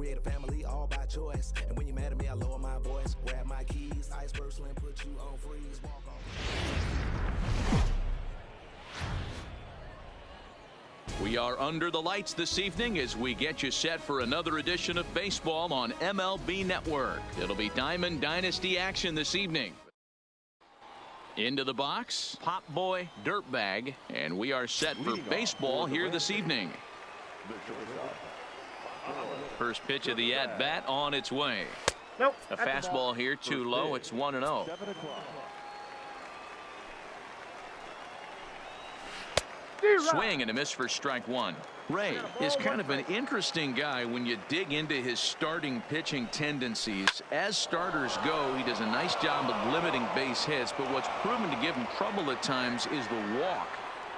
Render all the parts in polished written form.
create a family all by choice. And when you're mad at me, I lower my voice. Grab my keys, iceberg slim, put you on freeze. Walk off. We are under the lights this evening as we get you set for another edition of baseball on MLB Network. It'll be Diamond Dynasty action this evening. Into the box, Pop Boy Dirtbag, and we are set for baseball here this evening. First pitch of the at-bat on its way. Nope. A fastball here too low. It's 1-0. Swing and a miss for strike one. Ray is kind of an interesting guy when you dig into his starting pitching tendencies. As starters go, he does a nice job of limiting base hits, but what's proven to give him trouble at times is the walk.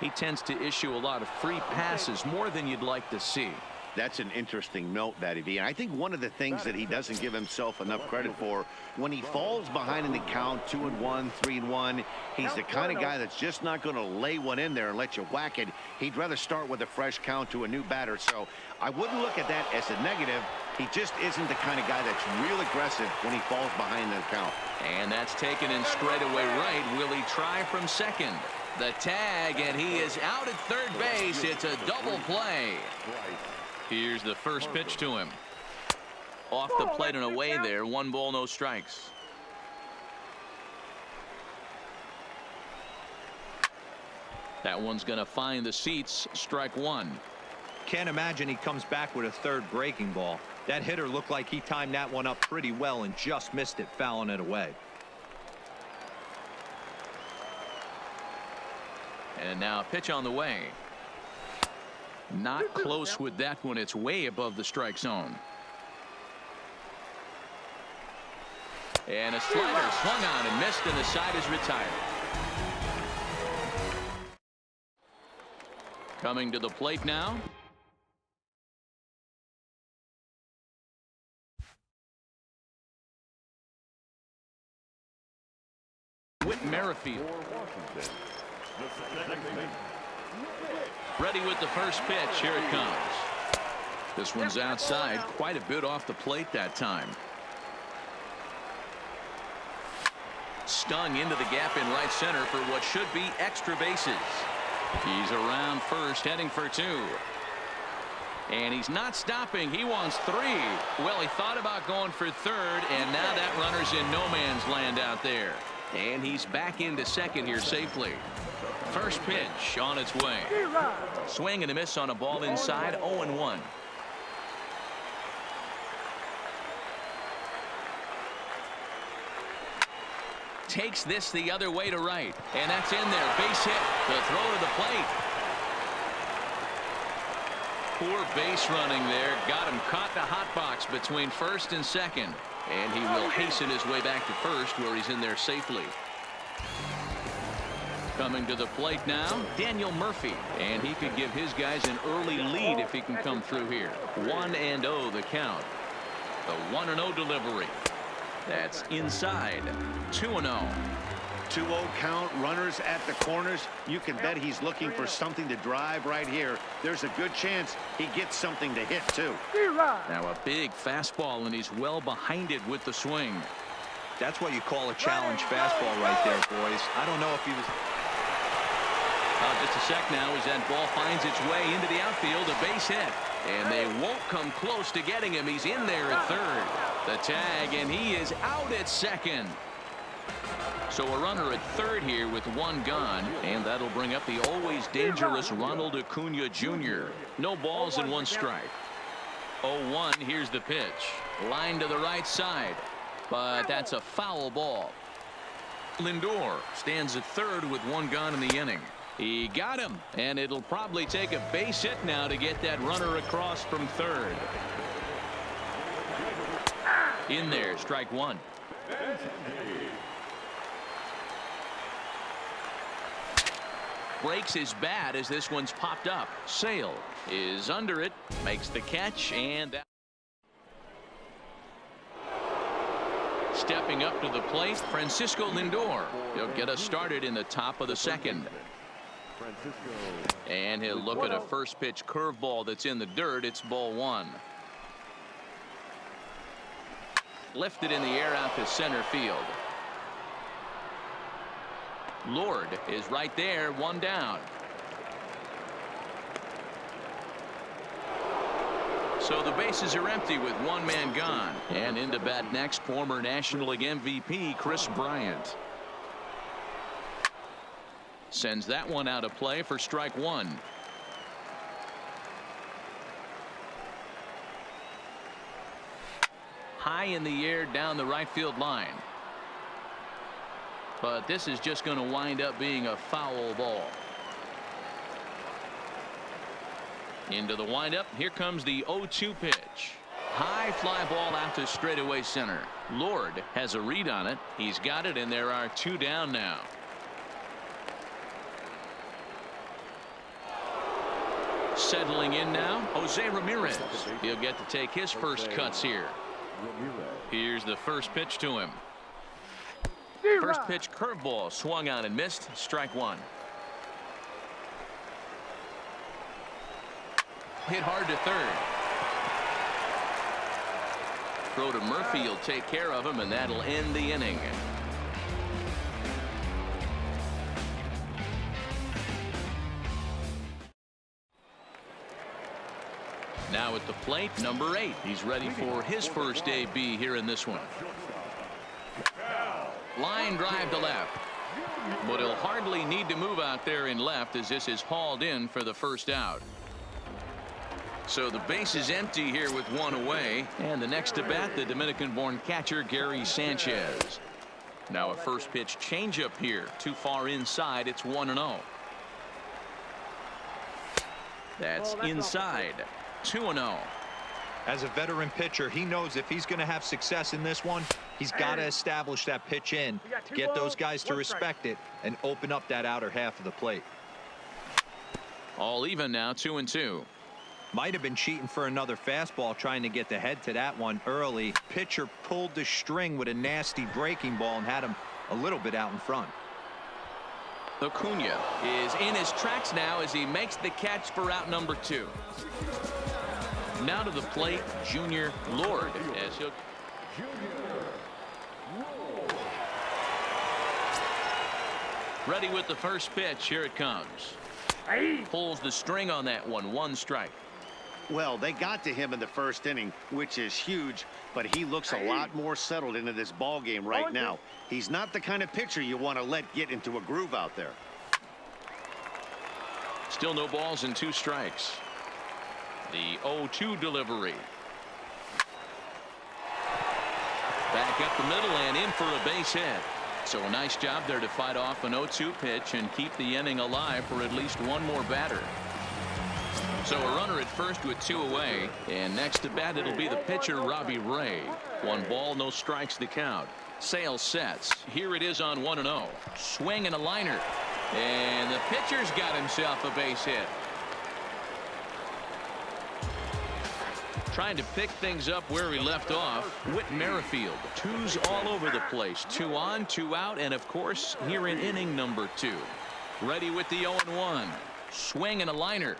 He tends to issue a lot of free passes, more than you'd like to see. That's an interesting note, Matty V. And I think one of the things that he doesn't give himself enough credit for, when he falls behind in the count, 2-1, 3-1, he's the kind of guy that's just not going to lay one in there and let you whack it. He'd rather start with a fresh count to a new batter. So I wouldn't look at that as a negative. He just isn't the kind of guy that's real aggressive when he falls behind in the count. And that's taken in straightaway right. Will he try from second? The tag, and he is out at third base. It's a double play. Here's the first pitch to him. Off the plate and away there. 1 ball, no strikes. That one's going to find the seats. Strike one. Can't imagine he comes back with a third breaking ball. That hitter looked like he timed that one up pretty well and just missed it, fouling it away. And now a pitch on the way. Not close with that one. It's way above the strike zone. And a slider swung on and missed, and the side is retired. Coming to the plate now. Whit Merrifield. Ready with the first pitch. Here it comes. This one's outside, quite a bit off the plate that time. Stung into the gap in right center for what should be extra bases. He's around first, heading for two. And he's not stopping. He wants three. Well, he thought about going for third, and now that runner's in no man's land out there. And he's back into second here safely. First pitch on its way. Swing and a miss on a ball inside. 0-1. Takes this the other way to right. And that's in there. Base hit. The throw to the plate. Poor base running there. Got him caught the hot box between first and second. And he will hasten his way back to first, where he's in there safely. Coming to the plate now, Daniel Murphy. And he could give his guys an early lead if he can come through here. 1-0 the count. The 1-0 delivery. That's inside. 2-0. 2-0 count, runners at the corners. You can bet he's looking for something to drive right here. There's a good chance he gets something to hit, too. Now a big fastball, and he's well behind it with the swing. That's what you call a challenge fastball right there, boys. I don't know if he was... Just a sec now as that ball finds its way into the outfield. A base hit. And they won't come close to getting him. He's in there at third. The tag, and he is out at second. So a runner at third here with one gone. And that'll bring up the always dangerous Ronald Acuna Jr. No balls and one strike. 0-1. Here's the pitch. Line to the right side. But that's a foul ball. Lindor stands at third with one gone in the inning. He got him, and it'll probably take a base hit now to get that runner across from third. In there, strike one. Breaks his bat as this one's popped up. Sale is under it, makes the catch, and that. Stepping up to the plate, Francisco Lindor. He'll get us started in the top of the second. And he'll look at a first pitch curveball that's in the dirt. It's ball one. Lifted in the air out to center field. Lord is right there, one down. So the bases are empty with one man gone. And into bat next, former National League MVP Chris Bryant. Sends that one out of play for strike one. High in the air down the right field line. But this is just going to wind up being a foul ball. Into the windup. Here comes the 0-2 pitch. High fly ball out to straightaway center. Lord has a read on it. He's got it, and there are two down now. Settling in now, Jose Ramirez. He'll get to take his first cuts here. Here's the first pitch to him. First pitch curveball swung on and missed. Strike one. Hit hard to third. Throw to Murphy will take care of him, and that'll end the inning. Now at the plate, number 8. He's ready for his first AB here in this one. Line drive to left. But he'll hardly need to move out there in left as this is hauled in for the first out. So the base is empty here with one away. And the next to bat, the Dominican-born catcher Gary Sanchez. Now a first pitch changeup here. Too far inside. It's 1-0. That's inside. 2-0. As a veteran pitcher, he knows if he's going to have success in this one, he's got to establish that pitch in, get those guys to respect it, and open up that outer half of the plate. All even now, 2-2. Might have been cheating for another fastball, trying to get the head to that one early. Pitcher pulled the string with a nasty breaking ball and had him a little bit out in front. Acuna is in his tracks now as he makes the catch for out number 2. Now to the plate, Junior Lord. As he'll ready with the first pitch. Here it comes. Pulls the string on that one. 1 strike. Well, they got to him in the first inning, which is huge, but he looks a lot more settled into this ball game right now. He's not the kind of pitcher you want to let get into a groove out there. Still no balls and 2 strikes. The 0-2 delivery. Back up the middle and in for a base hit. So a nice job there to fight off an 0-2 pitch and keep the inning alive for at least one more batter. So a runner at first with 2 away, and next to bat it'll be the pitcher Robbie Ray. 1 ball, no strikes the count. Sale sets. Here it is on 1-0. Swing and a liner, and the pitcher's got himself a base hit. Trying to pick things up where he left off. Whit Merrifield. 2s all over the place. 2 on, 2 out, and of course here in inning number 2. Ready with the 0-1. Swing and a liner.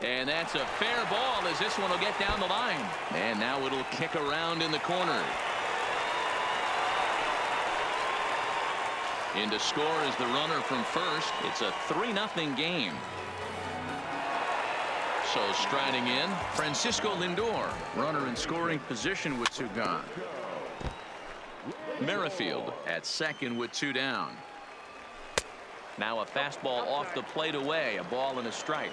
And that's a fair ball as this one will get down the line. And now it'll kick around in the corner. In to score is the runner from first. It's a 3-0 game. So striding in, Francisco Lindor. Runner in scoring position with 2 gone. Merrifield at second with 2 down. Now a fastball off the plate away. A ball and a strike.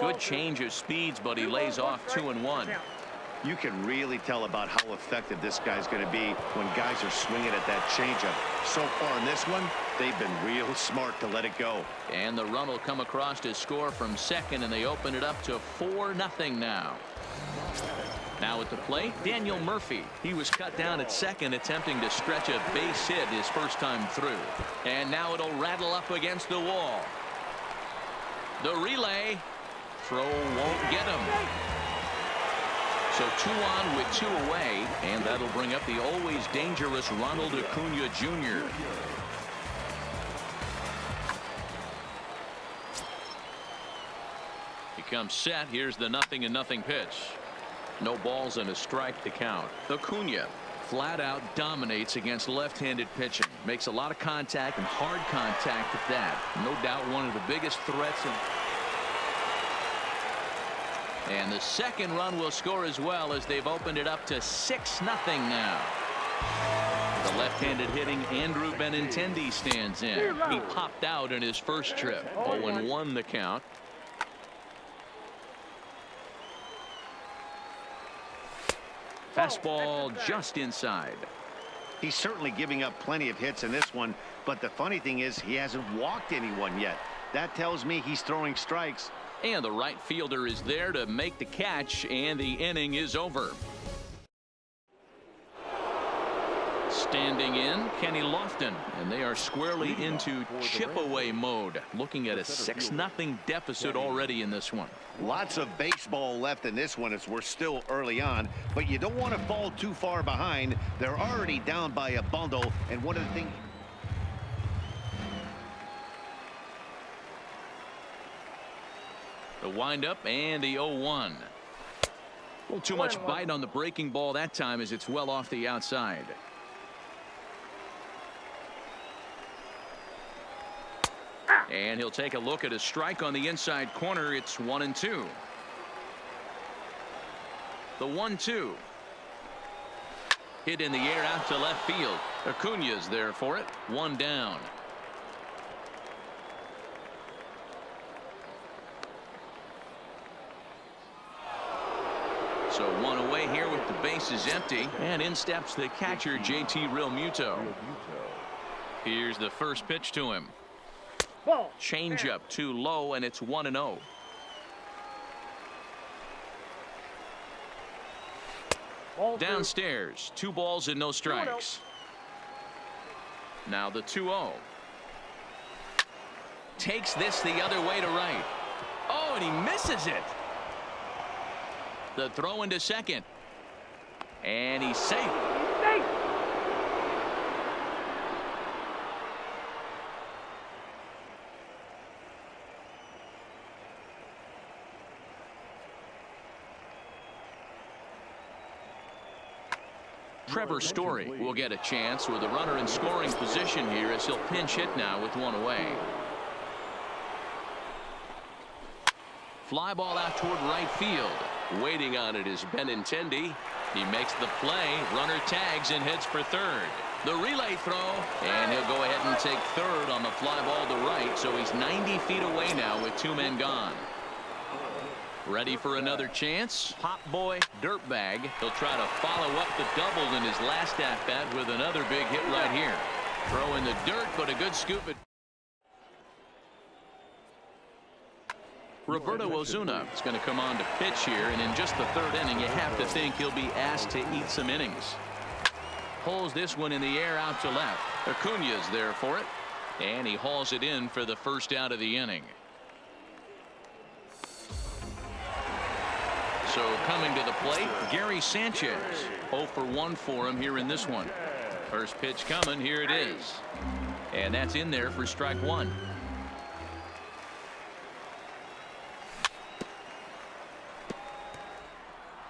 Good change of speeds, but he lays off 2-1. You can really tell about how effective this guy's going to be when guys are swinging at that changeup. So far in this one, they've been real smart to let it go. And the run will come across to score from second, and they open it up to 4-0 now. Now at the plate, Daniel Murphy. He was cut down at second, attempting to stretch a base hit his first time through. And now it'll rattle up against the wall. The relay. Throw won't get him. So 2 on with 2 away, and that'll bring up the always dangerous Ronald Acuna Jr. He comes set. Here's the 0-0 pitch. No balls and a strike to count. Acuna flat out dominates against left-handed pitching. Makes a lot of contact and hard contact at that. No doubt one of the biggest threats. And the second run will score as well, as they've opened it up to 6-0 now. The left-handed hitting Andrew Benintendi stands in. He popped out in his first trip. 0-1 the count. Fastball just inside. He's certainly giving up plenty of hits in this one, but the funny thing is he hasn't walked anyone yet. That tells me he's throwing strikes. And the right fielder is there to make the catch, and the inning is over. Standing in, Kenny Lofton, and they are squarely into chip-away mode, looking at a 6-0 deficit already in this one. Lots of baseball left in this one as we're still early on, but you don't want to fall too far behind. They're already down by a bundle, and one of the things... The windup and the 0-1. A little too much bite on the breaking ball that time, as it's well off the outside. And he'll take a look at a strike on the inside corner. It's 1-2. The 1-2. Hit in the air out to left field. Acuna's there for it. One down. So one away here with the bases empty, and in steps the catcher JT Realmuto. Here's the first pitch to him. Changeup too low, and it's 1-0. Downstairs, 2 balls and no strikes. Now the 2-0. Takes this the other way to right. Oh, and he misses it. The throw into second. And he's safe. Trevor Story will get a chance with a runner in scoring position here, as he'll pinch hit now with one away. Fly ball out toward right field. Waiting on it is Benintendi. He makes the play. Runner tags and heads for third. The relay throw, and he'll go ahead and take third on the fly ball to right, so he's 90 feet away now with 2 men gone. Ready for another chance? Pop boy dirtbag. He'll try to follow up the double in his last at-bat with another big hit right here. Throw in the dirt, but a good scoop. Roberto Ozuna is going to come on to pitch here, and in just the 3rd inning, you have to think he'll be asked to eat some innings. Pulls this one in the air out to left. Acuna's there for it, and he hauls it in for the first out of the inning. So coming to the plate, Gary Sanchez. 0 for 1 for him here in this one. First pitch coming, here it is. And that's in there for strike 1.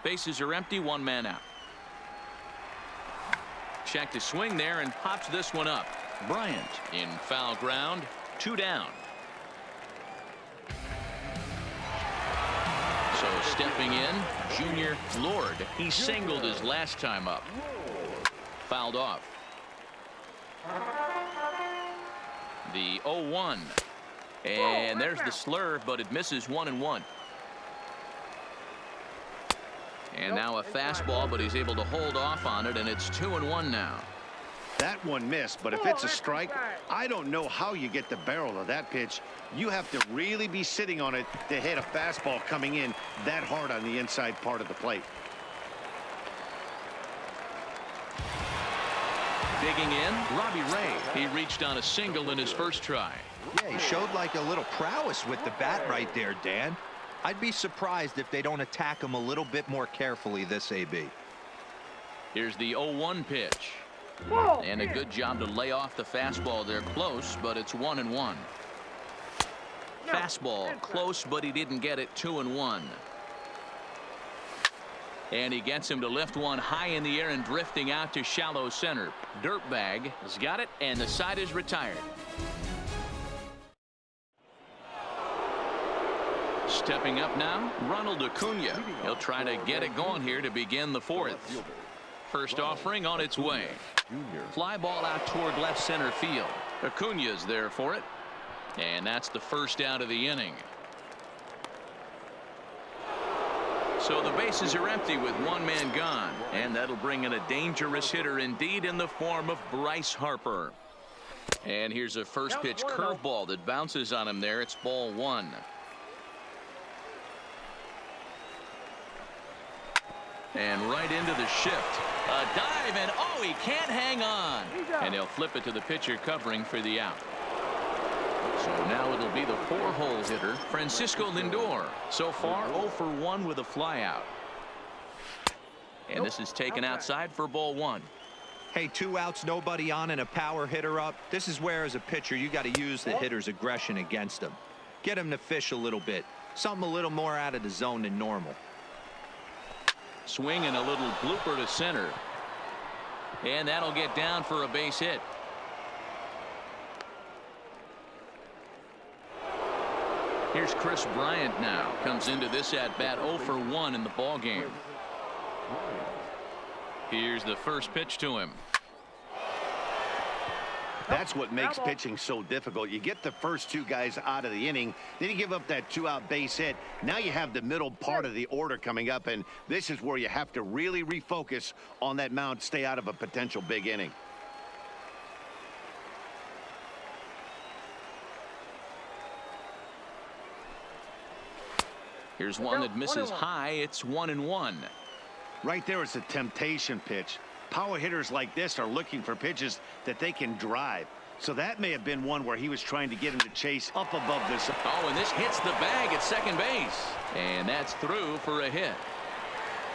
Bases are empty, 1 man out. Check to swing there and pops this one up. Bryant in foul ground, 2 down. So stepping in, Junior Lord. He singled his last time up. Fouled off. The 0-1. And there's the slurve, but it misses 1-1. And now a fastball, but he's able to hold off on it, and it's 2-1 now. That one missed, but if it's a strike, I don't know how you get the barrel of that pitch. You have to really be sitting on it to hit a fastball coming in that hard on the inside part of the plate. Digging in, Robbie Ray. He reached on a single in his first try. Yeah, he showed like a little prowess with the bat right there, Dan. I'd be surprised if they don't attack him a little bit more carefully this AB. Here's the 0-1 pitch. And a good job to lay off the fastball there, close, but it's 1-1. Fastball close, but he didn't get it. 2-1. And he gets him to lift one high in the air and drifting out to shallow center. Dirtbag has got it, and the side is retired. Stepping up now, Ronald Acuna. He'll try to get it going here to begin the fourth. First offering on its way. Fly ball out toward left center field. Acuna's there for it. And that's the first out of the inning. So the bases are empty with one man gone. And that'll bring in a dangerous hitter indeed in the form of Bryce Harper. And here's a first pitch curveball that bounces on him there. It's ball one. And right into the shift. A dive, and oh, he can't hang on. And he'll flip it to the pitcher covering for the out. So now it'll be the four-hole hitter, Francisco Lindor. So far, 0 for 1 with a flyout. And this is taken outside for ball one. Hey, 2 outs, nobody on, and a power hitter up. This is where, as a pitcher, you got to use the hitter's aggression against him. Get him to fish a little bit. Something a little more out of the zone than normal. Swing and a little blooper to center. And that'll get down for a base hit. Here's Chris Bryant now. Comes into this at bat 0 for 1 in the ball game. Here's the first pitch to him. That's what makes pitching so difficult. You get the first 2 guys out of the inning, then you give up that 2-out base hit. Now you have the middle part of the order coming up, and this is where you have to really refocus on that mound, stay out of a potential big inning. Here's one that misses high. It's 1-1. Right there, it's a temptation pitch. Power hitters like this are looking for pitches that they can drive. So that may have been one where he was trying to get him to chase up above this. Oh, and this hits the bag at second base. And that's through for a hit.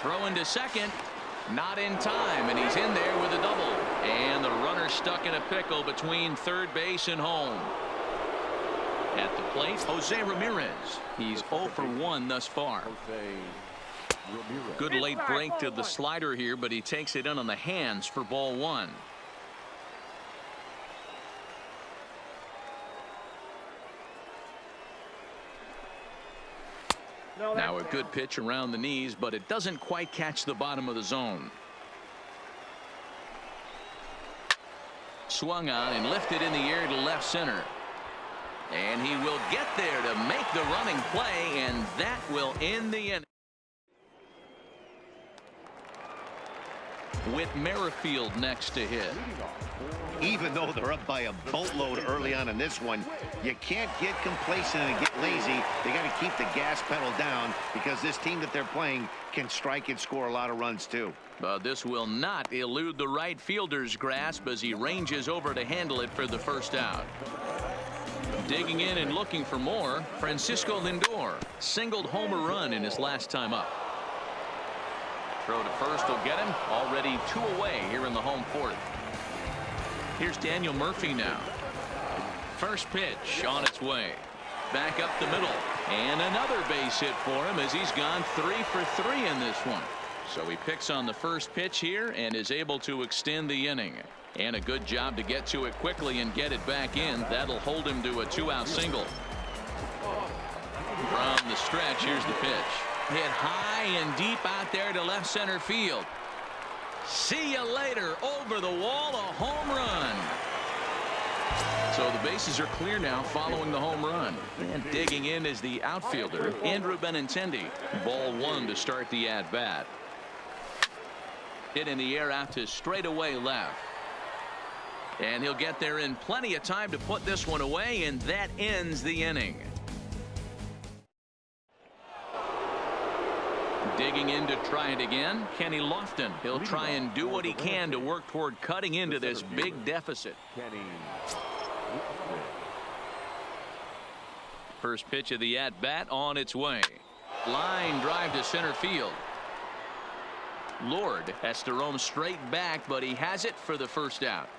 Throw into second. Not in time, and he's in there with a double. And the runner stuck in a pickle between third base and home. At the plate, Jose Ramirez. He's 0 for 1 thus far. Good late break to the slider here, but he takes it in on the hands for ball one. Now a good pitch around the knees, but it doesn't quite catch the bottom of the zone. Swung on and lifted in the air to left center. And he will get there to make the running play, and that will end the inning. With Merrifield next to hit. Even though they're up by a boatload early on in this one, you can't get complacent and get lazy. They got to keep the gas pedal down because this team that they're playing can strike and score a lot of runs too. But this will not elude the right fielder's grasp as he ranges over to handle it for the first out. Digging in and looking for more, Francisco Lindor singled home run in his last time up. Throw to first will get him. Already 2 away here in the home fourth. Here's Daniel Murphy now. First pitch on its way. Back up the middle. And another base hit for him as he's gone 3 for 3 in this one. So he picks on the first pitch here and is able to extend the inning. And a good job to get to it quickly and get it back in. That'll hold him to a 2-out single. From the stretch, here's the pitch. Hit high and deep out there to left center field. See you later. Over the wall, a home run. So the bases are clear now following the home run. And digging in is the outfielder, Andrew Benintendi. Ball one to start the at-bat. Hit in the air out to straightaway left. And he'll get there in plenty of time to put this one away, and that ends the inning. Digging in to try it again, Kenny Lofton. He'll try and do what he can to work toward cutting into this big deficit. First pitch of the at-bat on its way. Line drive to center field. Lord has to roam straight back, but he has it for the first out.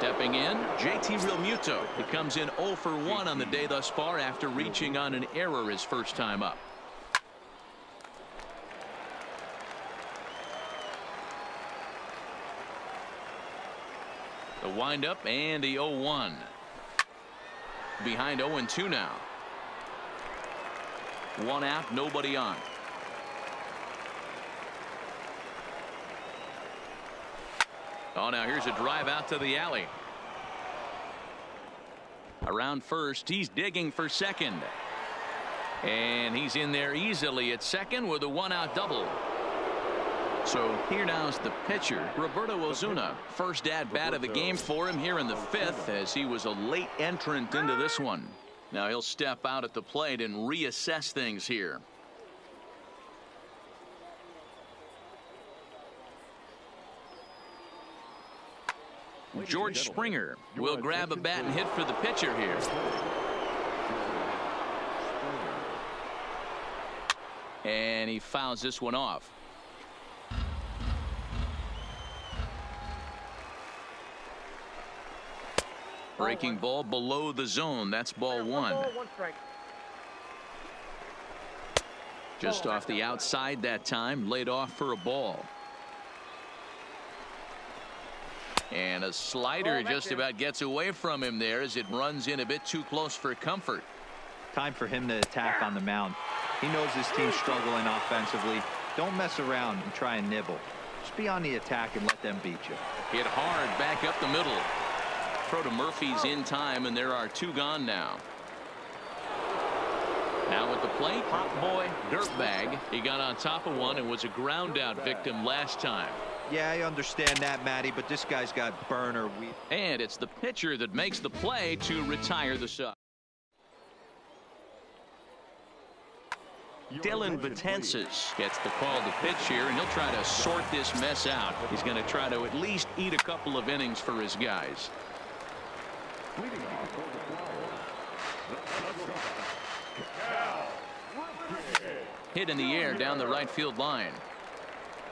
Stepping in, JT Realmuto. He comes in 0 for 1 on the day thus far after reaching on an error his first time up. The windup and the 0-1. Behind 0-2 now. One out, nobody on. Oh, now here's a drive out to the alley. Around first, he's digging for second. And he's in there easily at second with a one-out double. So here now is the pitcher, Roberto Ozuna. First at-bat of the game for him here in the 5th, as he was a late entrant into this one. Now he'll step out at the plate and reassess things here. George Springer will grab a bat and hit for the pitcher here. And he fouls this one off. Breaking ball below the zone. That's ball 1. Just off the outside that time, laid off for a ball. And a slider just about gets away from him there as it runs in a bit too close for comfort. Time for him to attack on the mound. He knows his team's struggling offensively. Don't mess around and try and nibble. Just be on the attack and let them beat you. Hit hard back up the middle. Throw to Murphy's in time, and there are 2 gone now. Now at the plate, Pop Boy Dirtbag. He got on top of one and was a ground out victim last time. Yeah, I understand that, Matty, but this guy's got burner weed. And it's the pitcher that makes the play to retire the side. Dylan Betances gets the call to pitch here, and he'll try to sort this mess out. He's going to try to at least eat a couple of innings for his guys. Hit in the air down the right field line.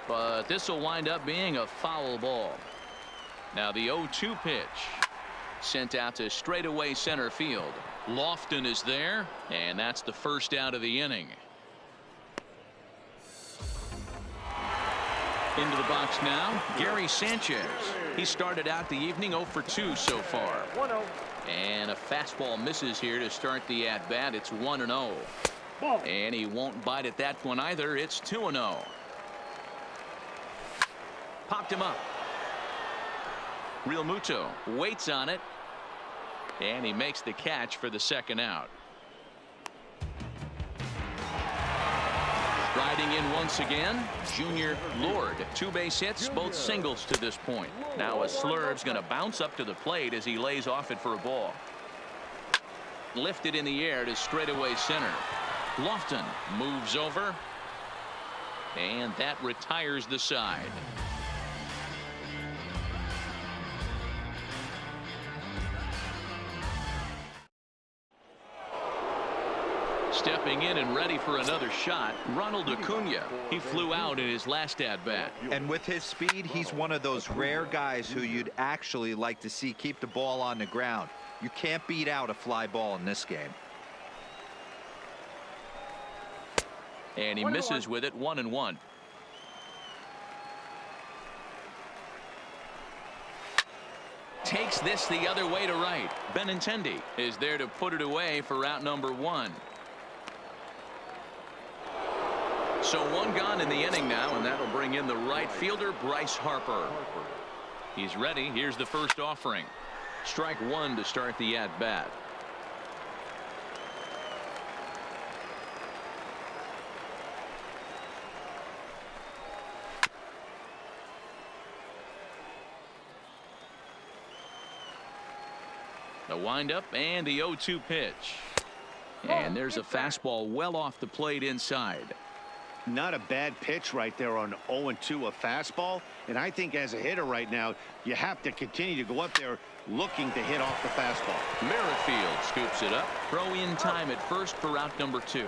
But this will wind up being a foul ball. Now the 0-2 pitch. Sent out to straightaway center field. Lofton is there, and that's the first out of the inning. Into the box now, Gary Sanchez. He started out the evening 0 for 2 so far. 1-0. And a fastball misses here to start the at-bat. It's 1-0. And he won't bite at that one either. It's 2-0. Popped him up. Realmuto waits on it. And he makes the catch for the second out. Riding in once again, Junior Lord. 2 base hits, both singles to this point. Now a Slurve's going to bounce up to the plate as he lays off it for a ball. Lifted in the air to straightaway center. Lofton moves over. And that retires the side. Stepping in and ready for another shot, Ronald Acuna. He flew out in his last at-bat. And with his speed, he's one of those rare guys who you'd actually like to see keep the ball on the ground. You can't beat out a fly ball in this game. And he misses with it, 1-1. Takes this the other way to right. Benintendi is there to put it away for out number 1. So 1 gone in the inning now, and that'll bring in the right fielder, Bryce Harper. He's ready. Here's the first offering. Strike 1 to start the at-bat. The windup and the 0-2 pitch. And there's a fastball well off the plate inside. Not a bad pitch right there on 0-2, a fastball. And I think as a hitter right now, you have to continue to go up there looking to hit off the fastball. Merrifield scoops it up. Throw in time at first for out number 2.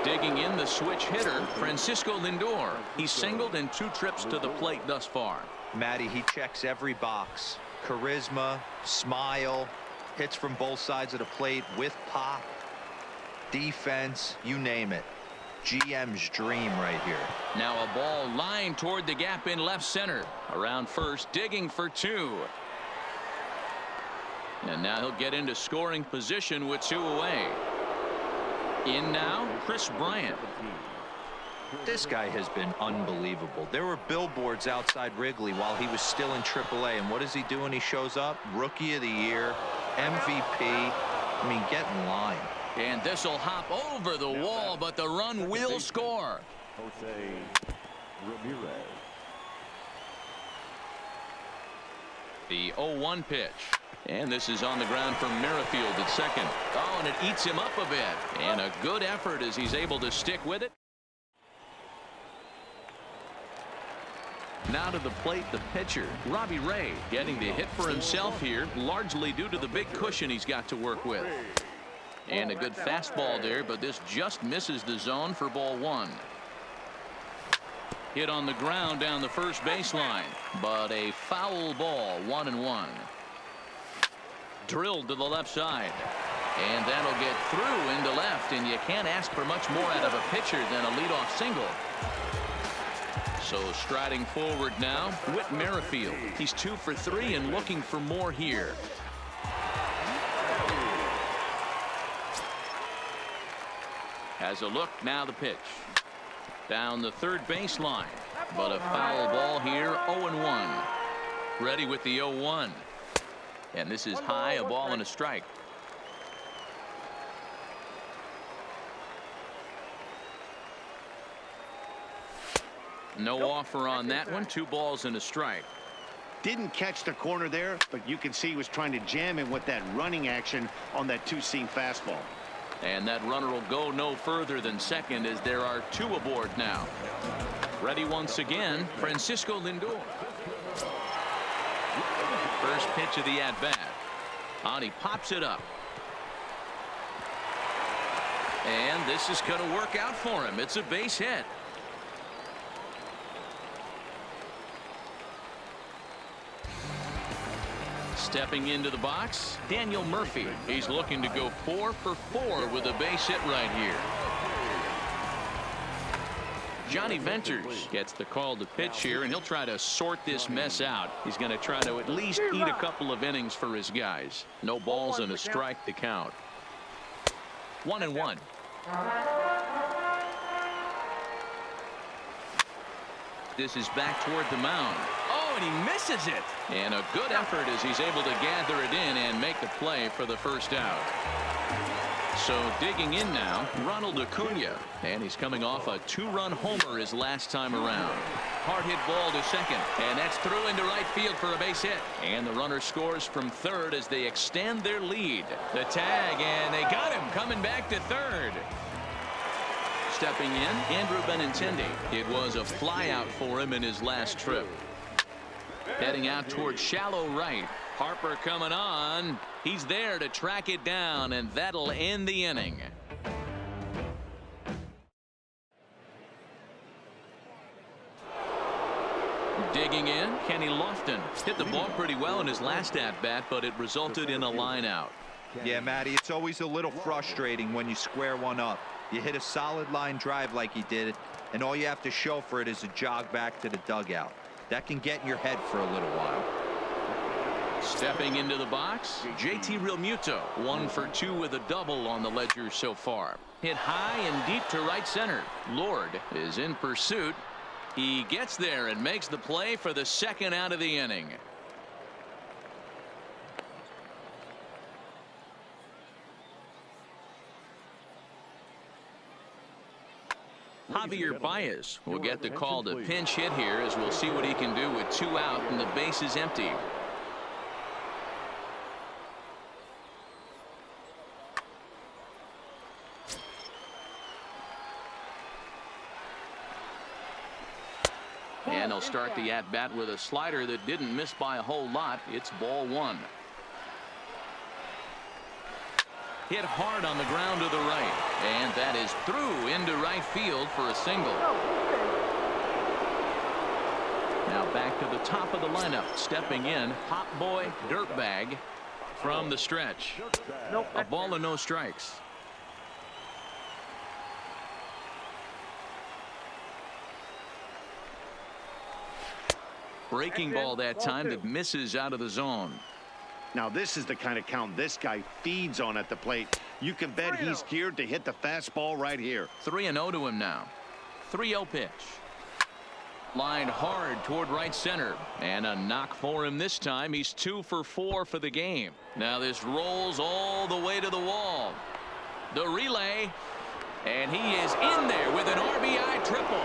Digging in the switch hitter, Francisco Lindor. He's singled in 2 trips to the plate thus far. Matty, he checks every box. Charisma, smile, hits from both sides of the plate with pop, defense, you name it. GM's dream right here. Now a ball lined toward the gap in left center. Around first, digging for 2. And now he'll get into scoring position with 2 away. In now, Chris Bryant. This guy has been unbelievable. There were billboards outside Wrigley while he was still in AAA. And what is he doing? He shows up, Rookie of the Year, MVP. I mean, get in line. And this will hop over the wall, but the run will score. Jose Ramirez. The 0-1 pitch. And this is on the ground from Merrifield at second. Oh, and it eats him up a bit. And a good effort as he's able to stick with it. Now to the plate, the pitcher, Robbie Ray, getting the hit for himself here, largely due to the big cushion he's got to work with. And a good fastball there, but this just misses the zone for ball 1. Hit on the ground down the first baseline, but a foul ball, 1-1. Drilled to the left side. And that'll get through into left, and you can't ask for much more out of a pitcher than a leadoff single. So striding forward now, Whit Merrifield. He's 2 for 3 and looking for more here. Has a look, now the pitch. Down the third baseline, but a foul ball here, 0-1. Ready with the 0-1. And this is high, a ball and a strike. No offer on that one. 2 balls and a strike. Didn't catch the corner there, but you can see he was trying to jam him with that running action on that 2-seam fastball. And that runner will go no further than second as there are 2 aboard now. Ready once again, Francisco Lindor. First pitch of the at-bat. On, he pops it up. And this is going to work out for him. It's a base hit. Stepping into the box, Daniel Murphy. He's looking to go 4 for 4 with a base hit right here. Johnny Venters gets the call to pitch here, and he'll try to sort this mess out. He's going to try to at least eat a couple of innings for his guys. No balls and a strike to count. 1-1. This is back toward the mound. And he misses it. And a good effort as he's able to gather it in and make the play for the first out. So digging in now, Ronald Acuna. And he's coming off a 2-run homer his last time around. Hard hit ball to second. And that's through into right field for a base hit. And the runner scores from third as they extend their lead. The tag, and they got him coming back to third. Stepping in, Andrew Benintendi. It was a flyout for him in his last trip. Heading out towards shallow right. Harper coming on. He's there to track it down, and that'll end the inning. Digging in, Kenny Lofton. Hit the ball pretty well in his last at-bat, but it resulted in a line out. Yeah, Matty, it's always a little frustrating when you square one up. You hit a solid line drive like he did, and all you have to show for it is a jog back to the dugout. That can get in your head for a little while. Stepping into the box, JT Realmuto. 1 for 2 with a double on the ledger so far. Hit high and deep to right center. Lord is in pursuit. He gets there and makes the play for the second out of the inning. Javier Baez will get the call to pinch hit here, as we'll see what he can do with 2 out and the base is empty. And he'll start the at-bat with a slider that didn't miss by a whole lot. It's ball 1. Hit hard on the ground to the right. And that is through into right field for a single. Now back to the top of the lineup. Stepping in, Hot Boy Dirtbag from the stretch. A ball and no strikes. Breaking ball that time that misses out of the zone. Now this is the kind of count this guy feeds on at the plate. You can bet he's geared to hit the fastball right here. 3-0 to him now. 3-0 pitch. Lined hard toward right center. And a knock for him this time. He's 2 for 4 for the game. Now this rolls all the way to the wall. The relay. And he is in there with an RBI triple.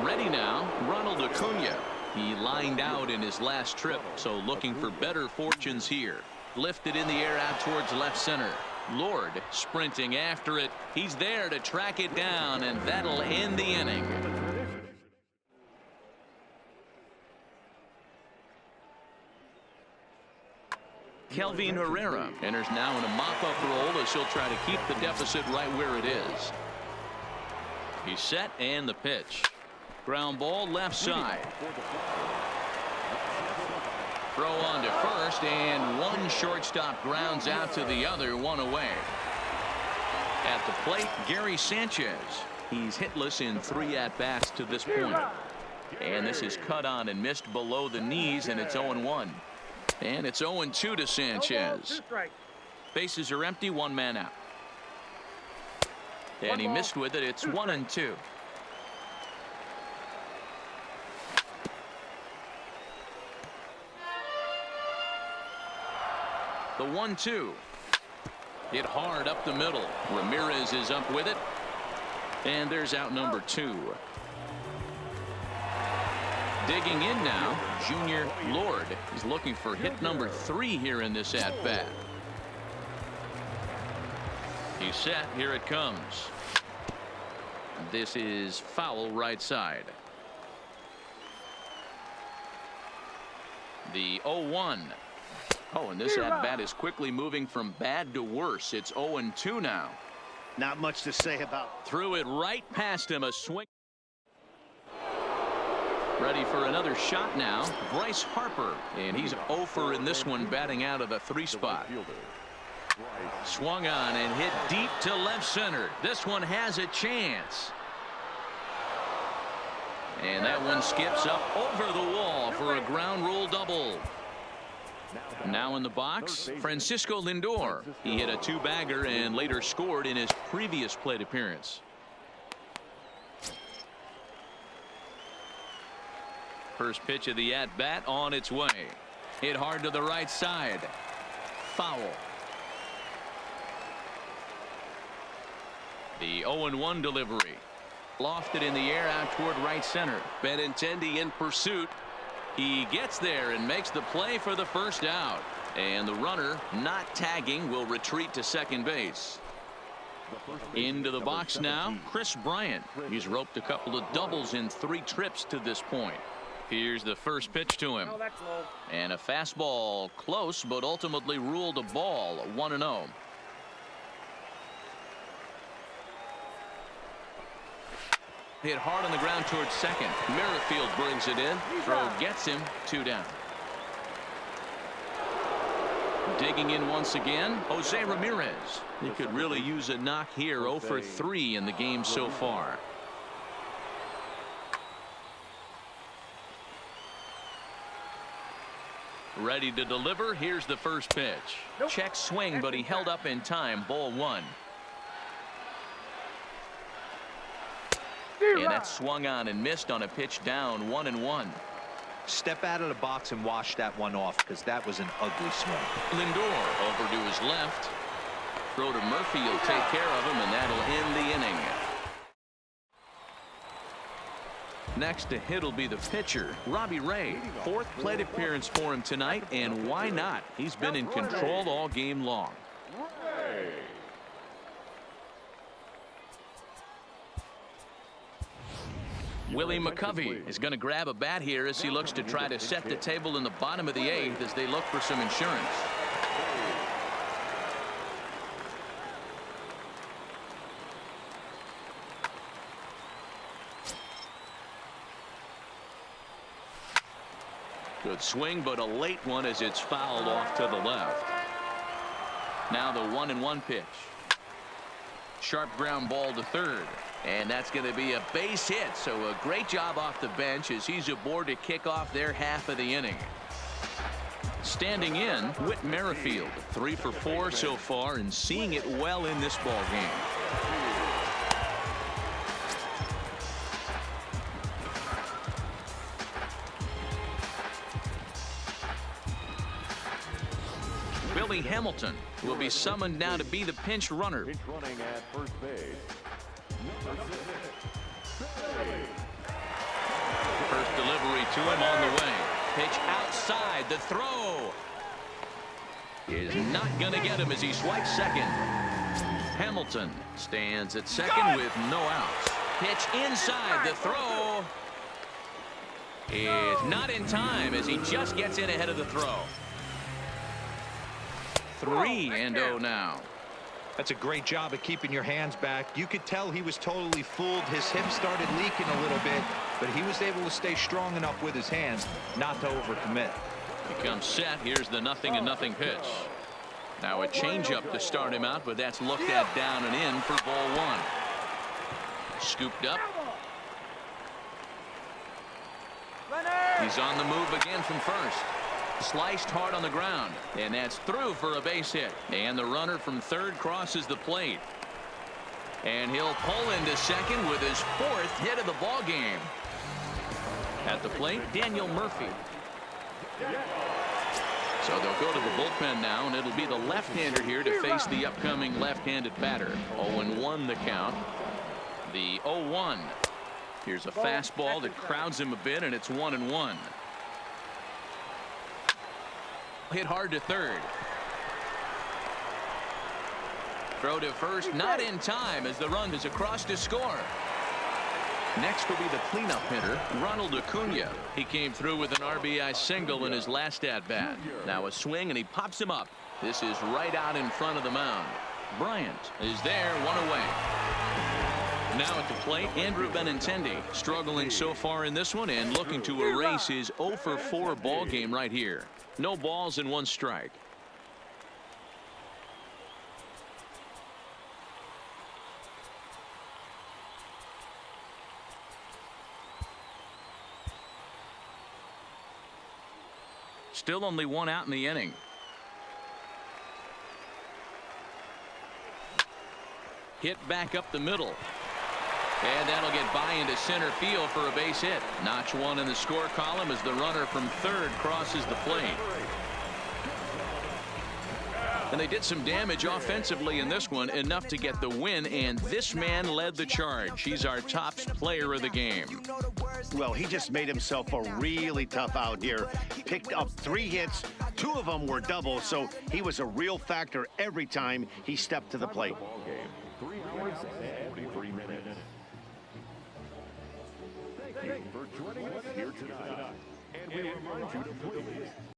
Ready now, Ronald Acuna. He lined out in his last trip, so looking for better fortunes here. Lifted in the air out towards left center. Lord sprinting after it. He's there to track it down, and that'll end the inning. Kelvin Herrera enters now in a mop-up role as he'll try to keep the deficit right where it is. He's set, and the pitch. Ground ball left side. Throw on to first, and one shortstop grounds out to the other, one away. At the plate, Gary Sanchez. He's hitless in 3 at-bats to this point. And this is cut on and missed below the knees, and it's 0-1. And it's 0-2 to Sanchez. Bases are empty, 1 man out. And he missed with it. It's 1-2. The 1-2. Hit hard up the middle. Ramirez is up with it. And there's out number 2. Digging in now, Junior Lord is looking for hit number 3 here in this at-bat. He's set. Here it comes. This is foul right side. The 0-1. Oh, and this at-bat is quickly moving from bad to worse. It's 0-2 now. Not much to say about. Threw it right past him. A swing. Ready for another shot now. Bryce Harper. And he's 0-for in this one, batting out of the 3 spot. Swung on and hit deep to left center. This one has a chance. And that one skips up over the wall for a ground rule double. Now in the box, Francisco Lindor. He hit a 2-bagger and later scored in his previous plate appearance. First pitch of the at-bat on its way. Hit hard to the right side. Foul. The 0-1 delivery. Lofted in the air out toward right center. Benintendi in pursuit. He gets there and makes the play for the first out. And the runner, not tagging, will retreat to second base. Into the box now, Chris Bryant. He's roped a couple of doubles in 3 trips to this point. Here's the first pitch to him. And a fastball close, but ultimately ruled a ball. 1-0. Hit hard on the ground towards second. Merrifield brings it in. Throw gets him. 2 down. Digging in once again, Jose Ramirez. He could really use a knock here. 0 for 3 in the game so far. Ready to deliver. Here's the first pitch. Check swing, but he held up in time. Ball 1. And that swung on and missed on a pitch down. 1-1. Step out of the box and wash that one off, because that was an ugly swing. Lindor over to his left. Throw to Murphy. He'll take care of him, and that'll end the inning. Next to hit will be the pitcher, Robbie Ray. 4th plate appearance for him tonight, and why not? He's been in control all game long. Willie McCovey is going to grab a bat here as he looks to try to set the table in the bottom of the 8th as they look for some insurance. Good swing, but a late one as it's fouled off to the left. Now the 1-1 pitch. Sharp ground ball to third. And that's going to be a base hit. So a great job off the bench as he's aboard to kick off their half of the inning. Standing in, Whit Merrifield, 3 for 4 so far and seeing it well in this ball game. Billy Hamilton will be summoned now to be the pinch runner. Pinch running at first base. First delivery to him on the way. Pitch outside. The throw is not going to get him as he swipes second. Hamilton stands at second with no outs. Pitch inside. The throw is not in time as he just gets in ahead of the throw. 3-0 now. That's a great job of keeping your hands back. You could tell he was totally fooled. His hip started leaking a little bit, but he was able to stay strong enough with his hands not to overcommit. He comes set. Here's the 0-0 pitch. Now a changeup to start him out, but that's looked at down and in for ball 1. Scooped up. He's on the move again from first. Sliced hard on the ground, and that's through for a base hit. And the runner from third crosses the plate. And he'll pull into second with his 4th hit of the ball game. At the plate, Daniel Murphy. So they'll go to the bullpen now, and it'll be the left-hander here to face the upcoming left-handed batter. 0-1 the count. The 0-1. Here's a fastball that crowds him a bit, and it's 1-1. Hit hard to third. Throw to first, not in time as the run is across to score. Next will be the cleanup hitter, Ronald Acuna. He came through with an RBI single in his last at-bat. Now a swing, and he pops him up. This is right out in front of the mound. Bryant is there, 1 away. Now at the plate, Andrew Benintendi, struggling so far in this one and looking to erase his 0 for 4 ball game right here. No balls and 1 strike. Still only 1 out in the inning. Hit back up the middle. And that'll get by into center field for a base hit. Notch 1 in the score column as the runner from third crosses the plate. And they did some damage offensively in this one, enough to get the win, and this man led the charge. He's our top player of the game. Well, he just made himself a really tough out here. Picked up 3 hits. 2 of them were doubles, so he was a real factor every time he stepped to the plate. 3 hours and 43 minutes. Thank you for joining us here tonight. And we remind you to please